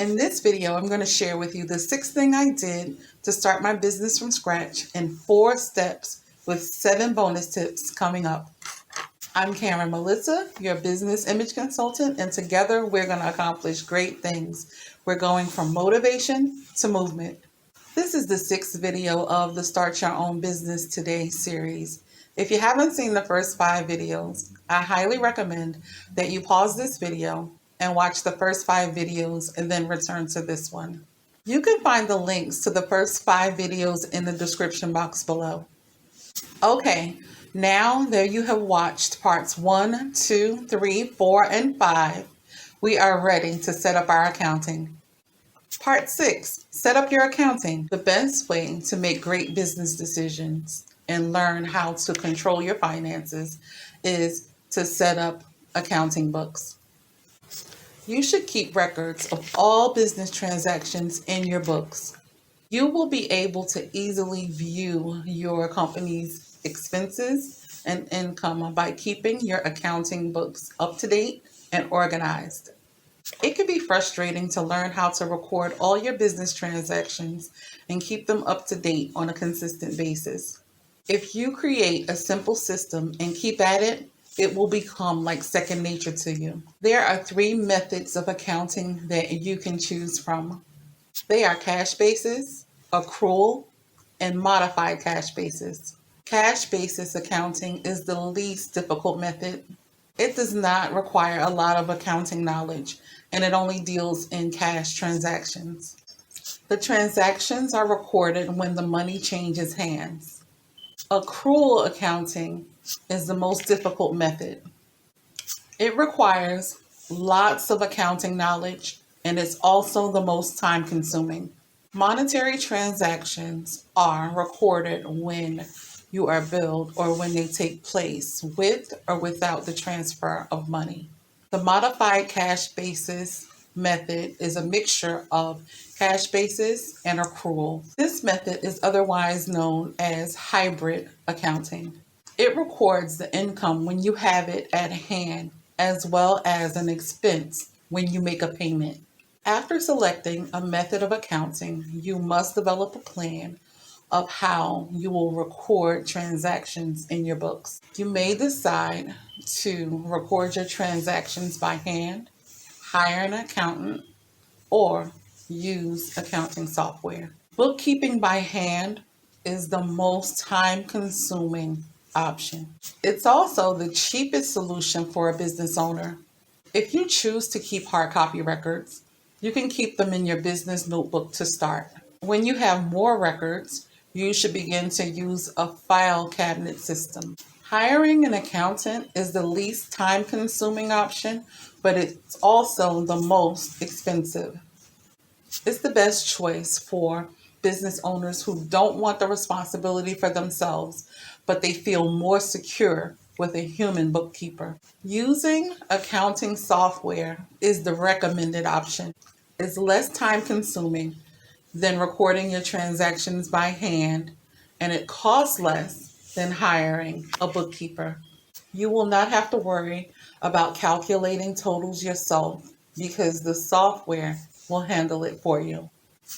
In this video, I'm going to share with you the 6th thing I did to start my business from scratch in 4 steps with 7 bonus tips coming up. I'm Karen Melissa, your business image consultant, and together we're going to accomplish great things. We're going from motivation to movement. This is the 6th video of the Start Your Own Business Today series. If you haven't seen the first 5 videos, I highly recommend that you pause this video and watch the first 5 videos and then return to this one. You can find the links to the first 5 videos in the description box below. Okay, now there you have watched parts 1, 2, 3, 4, and 5. We are ready to set up our accounting. Part 6, set up your accounting. The best way to make great business decisions and learn how to control your finances is to set up accounting books. You should keep records of all business transactions in your books. You will be able to easily view your company's expenses and income by keeping your accounting books up to date and organized. It can be frustrating to learn how to record all your business transactions and keep them up to date on a consistent basis. If you create a simple system and keep at it, it will become like second nature to you. There are 3 methods of accounting that you can choose from. They are cash basis, accrual, and modified cash basis. Cash basis accounting is the least difficult method. It does not require a lot of accounting knowledge, and it only deals in cash transactions. The transactions are recorded when the money changes hands. Accrual accounting is the most difficult method. It requires lots of accounting knowledge, and it's also the most time-consuming. Monetary transactions are recorded when you are billed or when they take place with or without the transfer of money. The modified cash basis method is a mixture of cash basis and accrual. This method is otherwise known as hybrid accounting. It records the income when you have it at hand, as well as an expense when you make a payment. After selecting a method of accounting, you must develop a plan of how you will record transactions in your books. You may decide to record your transactions by hand, hire an accountant, or use accounting software. Bookkeeping by hand is the most time-consuming option. It's also the cheapest solution for a business owner. If you choose to keep hard copy records, you can keep them in your business notebook to start. When you have more records, you should begin to use a file cabinet system. Hiring an accountant is the least time-consuming option, but it's also the most expensive. It's the best choice for business owners who don't want the responsibility for themselves, but they feel more secure with a human bookkeeper. Using accounting software is the recommended option. It's less time-consuming than recording your transactions by hand, and it costs less than hiring a bookkeeper. You will not have to worry about calculating totals yourself because the software will handle it for you.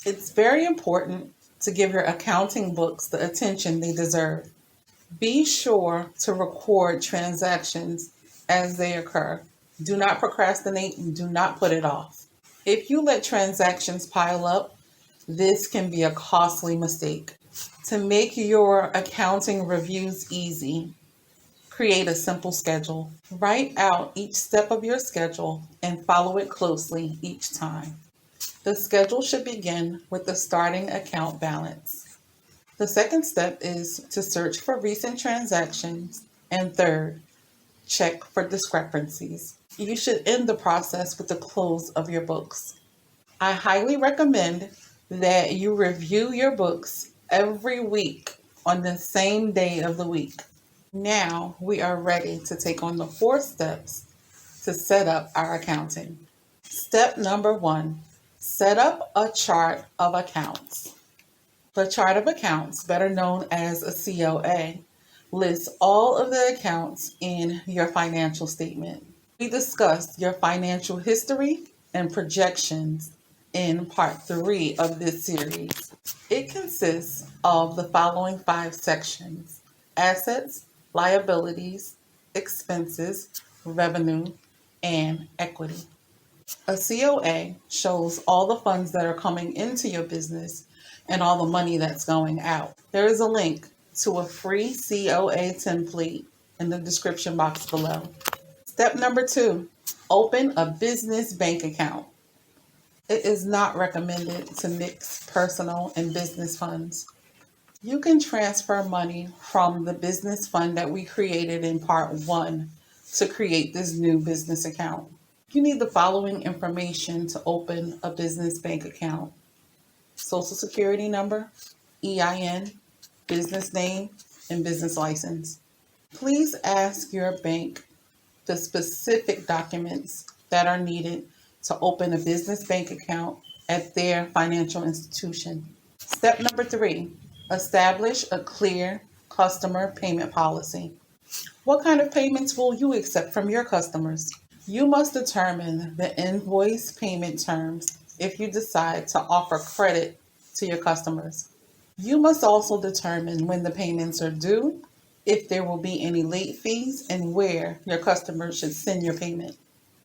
It's very important to give your accounting books the attention they deserve. Be sure to record transactions as they occur. Do not procrastinate and do not put it off. If you let transactions pile up, this can be a costly mistake. To make your accounting reviews easy, create a simple schedule. Write out each step of your schedule and follow it closely each time. The schedule should begin with the starting account balance. The second step is to search for recent transactions, and third, check for discrepancies. You should end the process with the close of your books. I highly recommend that you review your books every week on the same day of the week. Now we are ready to take on the 4 steps to set up our accounting. Step number 1, set up a chart of accounts. The chart of accounts, better known as a COA, lists all of the accounts in your financial statement. We discussed your financial history and projections in part 3 of this series. It consists of the following 5 sections: assets, liabilities, expenses, revenue, and equity. A COA shows all the funds that are coming into your business and all the money that's going out. There is a link to a free COA template in the description box below. Step number 2, open a business bank account. It is not recommended to mix personal and business funds. You can transfer money from the business fund that we created in part 1 to create this new business account. You need the following information to open a business bank account: Social Security number, EIN, business name, and business license. Please ask your bank the specific documents that are needed to open a business bank account at their financial institution. Step number 3, establish a clear customer payment policy. What kind of payments will you accept from your customers? You must determine the invoice payment terms if you decide to offer credit to your customers. You must also determine when the payments are due, if there will be any late fees, and where your customers should send your payment.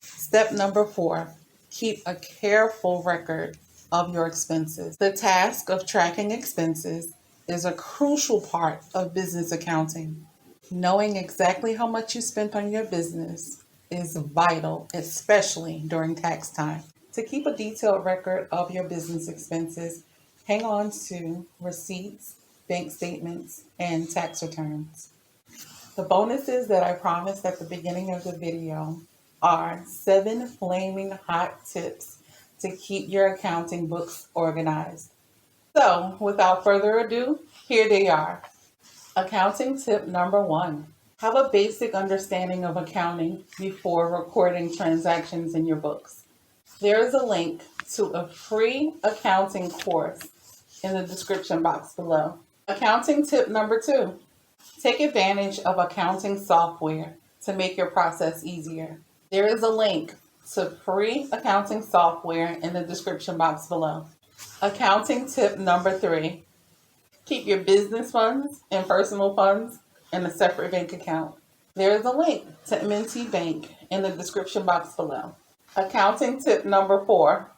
Step number 4, keep a careful record of your expenses. The task of tracking expenses is a crucial part of business accounting. Knowing exactly how much you spent on your business is vital, especially during tax time. To keep a detailed record of your business expenses, hang on to receipts, bank statements, and tax returns. The bonuses that I promised at the beginning of the video are 7 flaming hot tips to keep your accounting books organized. So, without further ado, here they are. Accounting tip number 1. Have a basic understanding of accounting before recording transactions in your books. There is a link to a free accounting course in the description box below. Accounting tip number 2. Take advantage of accounting software to make your process easier. There is a link to free accounting software in the description box below. Accounting tip number 3. Keep your business funds and personal funds in a separate bank account. There is a link to M&T Bank in the description box below. Accounting tip number 4.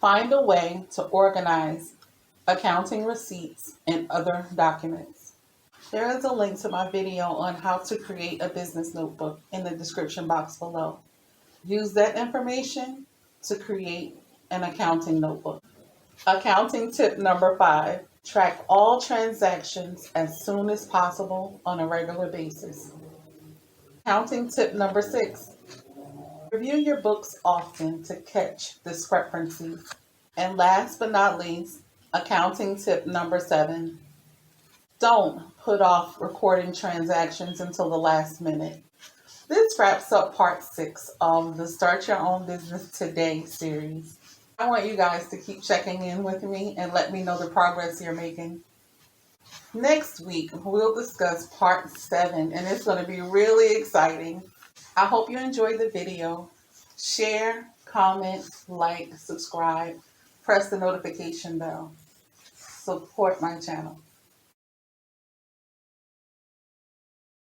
Find a way to organize accounting receipts and other documents. There is a link to my video on how to create a business notebook in the description box below. Use that information to create an accounting notebook. Accounting tip number 5. Track all transactions as soon as possible on a regular basis. Accounting tip number 6. Review your books often to catch discrepancies. And last but not least, accounting tip number 7. Don't put off recording transactions until the last minute. This wraps up part 6 of the Start Your Own Business Today series. I want you guys to keep checking in with me and let me know the progress you're making. Next week, we'll discuss part 7, and it's going to be really exciting. I hope you enjoyed the video. Share, comment, like, subscribe, press the notification bell. Support my channel.